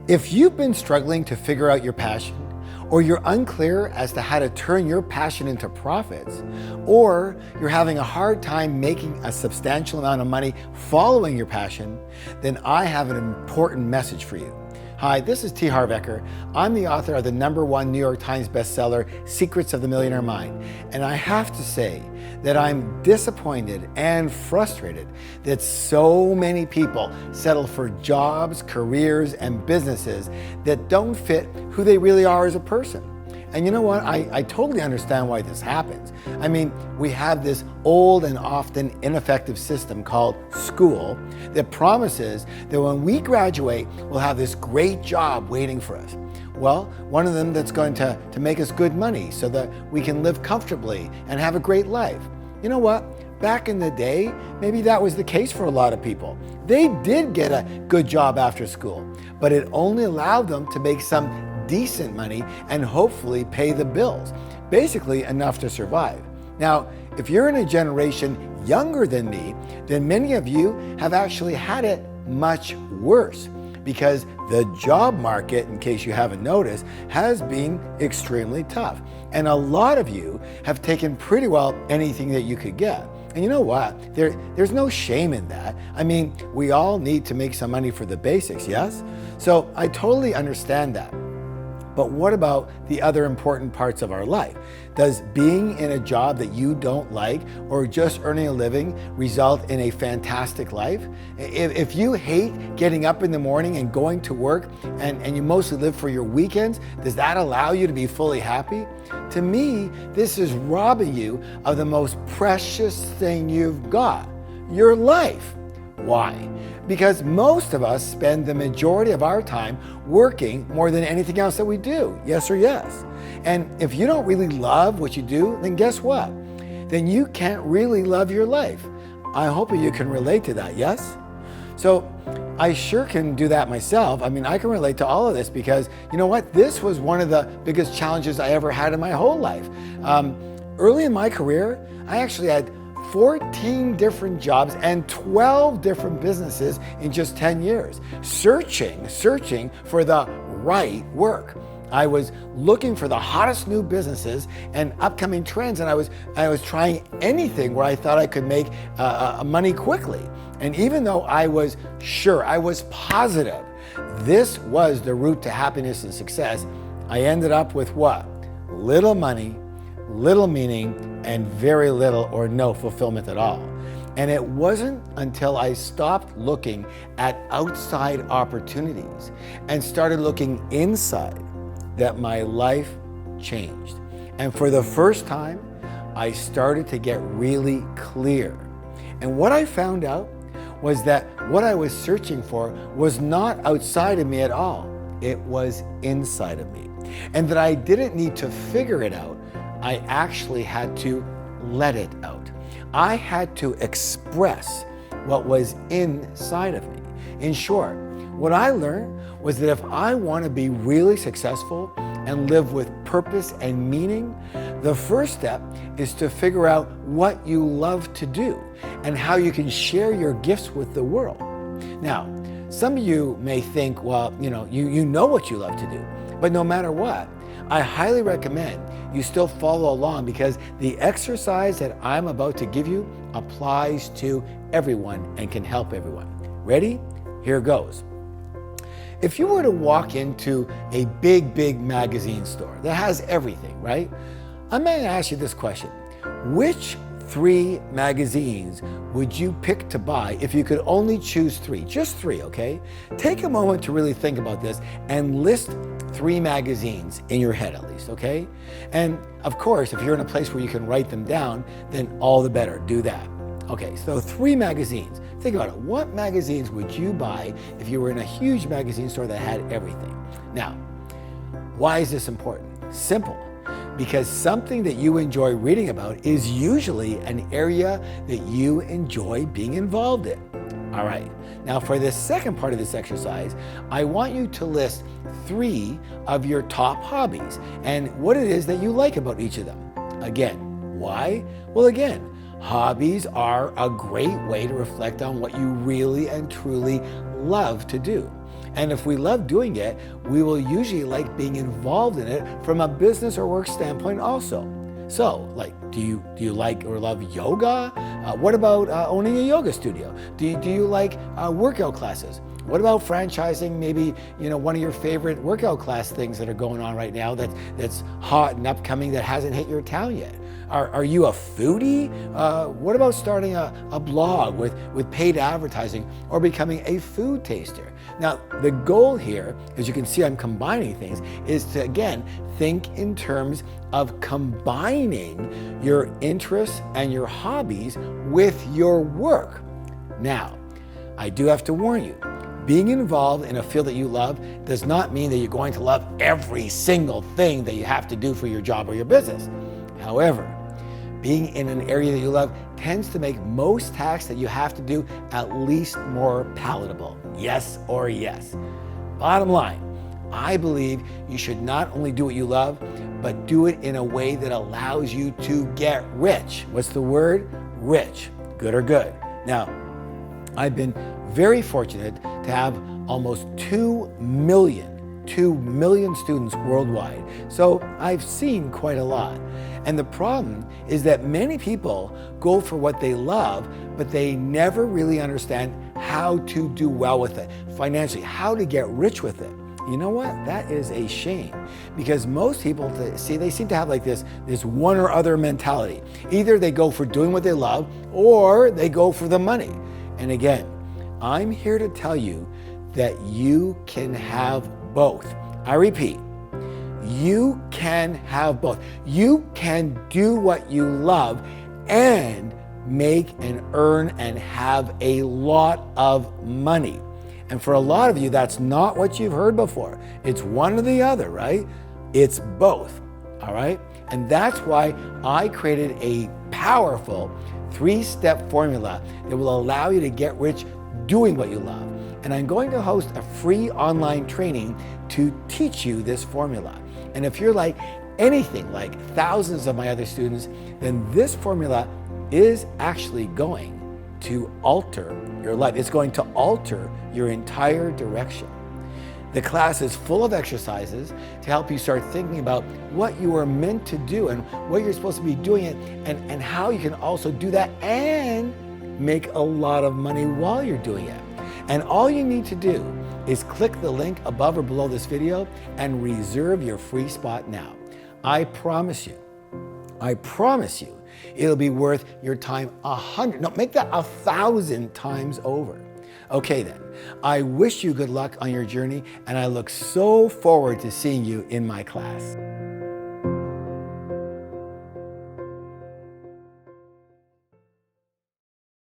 If you've been struggling to figure out your passion, or you're unclear as to how to turn your passion into profits, or you're having a hard time making a substantial amount of money following your passion, then I have an important message for you. Hi, this is Harv Eker. I'm the author of the #1 New York Times bestseller, Secrets of the Millionaire Mind. And I have to say that I'm disappointed and frustrated that so many people settle for jobs, careers, and businesses that don't fit who they really are as a person. And you know what? I totally understand why this happens. I mean, we have this old and often ineffective system called school that promises that when we graduate, we'll have this great job waiting for us. Well, one of them that's going to make us good money so that we can live comfortably and have a great life. You know what? Back in the day, maybe that was the case for a lot of people. They did get a good job after school, but it only allowed them to make some decent money and hopefully pay the bills, basically enough to survive. Now, if you're in a generation younger than me, then many of you have actually had it much worse because the job market, in case you haven't noticed, has been extremely tough. And a lot of you have taken pretty well anything that you could get. And you know what? There's no shame in that. I mean, we all need to make some money for the basics, yes? So I totally understand that. But what about the other important parts of our life? Does being in a job that you don't like or just earning a living result in a fantastic life? If you hate getting up in the morning and going to work and you mostly live for your weekends, does that allow you to be fully happy? To me, this is robbing you of the most precious thing you've got, your life. Why? Because most of us spend the majority of our time working more than anything else that we do. Yes or yes? And if you don't really love what you do, then guess what? Then you can't really love your life. I hope you can relate to that, yes? So I sure can do that myself. I mean, I can relate to all of this because, you know what? This was one of the biggest challenges I ever had in my whole life. Early in my career, I actually had 14 different jobs and 12 different businesses in just 10 years, searching for the right work. I was looking for the hottest new businesses and upcoming trends, and I was trying anything where I thought I could make money quickly. And even though I was sure, I was positive this was the route to happiness and success, I ended up with what? Little money, little meaning, and very little or no fulfillment at all. And it wasn't until I stopped looking at outside opportunities and started looking inside that my life changed. And for the first time, I started to get really clear. And what I found out was that what I was searching for was not outside of me at all. It was inside of me. And that I didn't need to figure it out. I actually had to let it out. I had to express what was inside of me. In short, what I learned was that if I want to be really successful and live with purpose and meaning, the first step is to figure out what you love to do and how you can share your gifts with the world. Now, some of you may think, well, you know what you love to do, but no matter what, I highly recommend you still follow along because the exercise that I'm about to give you applies to everyone and can help everyone. Ready? Here goes. If you were to walk into a big magazine store that has everything, right? I'm going to ask you this question. Which 3 magazines would you pick to buy if you could only choose 3? Just 3, okay? Take a moment to really think about this and list 3 magazines in your head at least, okay? And of course, if you're in a place where you can write them down, then all the better, do that. Okay, so 3 magazines. Think about it. What magazines would you buy if you were in a huge magazine store that had everything? Now, why is this important? Simple. Because something that you enjoy reading about is usually an area that you enjoy being involved in. All right, now for the second part of this exercise, I want you to list 3 of your top hobbies and what it is that you like about each of them. Again, why? Well, again, hobbies are a great way to reflect on what you really and truly love to do. And if we love doing it, we will usually like being involved in it from a business or work standpoint also. So, like, do you like or love yoga? What about owning a yoga studio? Do you like workout classes? What about franchising maybe, one of your favorite workout class things that are going on right now that's hot and upcoming that hasn't hit your town yet? Are you a foodie? What about starting a blog with paid advertising or becoming a food taster? Now, the goal here, as you can see I'm combining things, is to, again, think in terms of combining your interests and your hobbies with your work. Now, I do have to warn you, being involved in a field that you love does not mean that you're going to love every single thing that you have to do for your job or your business. However, being in an area that you love tends to make most tasks that you have to do at least more palatable. Yes or yes. Bottom line, I believe you should not only do what you love, but do it in a way that allows you to get rich. What's the word? Rich. Good or good. Now, I've been very fortunate to have almost 2 million students worldwide. So I've seen quite a lot. And the problem is that many people go for what they love, but they never really understand how to do well with it financially, how to get rich with it. You know what? That is a shame, because most people, they seem to have like this one or other mentality. Either they go for doing what they love or they go for the money. And again, I'm here to tell you that you can have both. I repeat, you can have both. You can do what you love and make and earn and have a lot of money. And for a lot of you, that's not what you've heard before. It's one or the other, right? It's both, all right? And that's why I created a powerful 3-step formula that will allow you to get rich doing what you love. And I'm going to host a free online training to teach you this formula. And if you're like anything like thousands of my other students, then this formula is actually going to alter your life. It's going to alter your entire direction. The class is full of exercises to help you start thinking about what you are meant to do and what you're supposed to be doing it, and how you can also do that and make a lot of money while you're doing it. And all you need to do is click the link above or below this video and reserve your free spot now. I promise you, it'll be worth your time 100, no, make that 1,000 times over. Okay then, I wish you good luck on your journey, and I look so forward to seeing you in my class.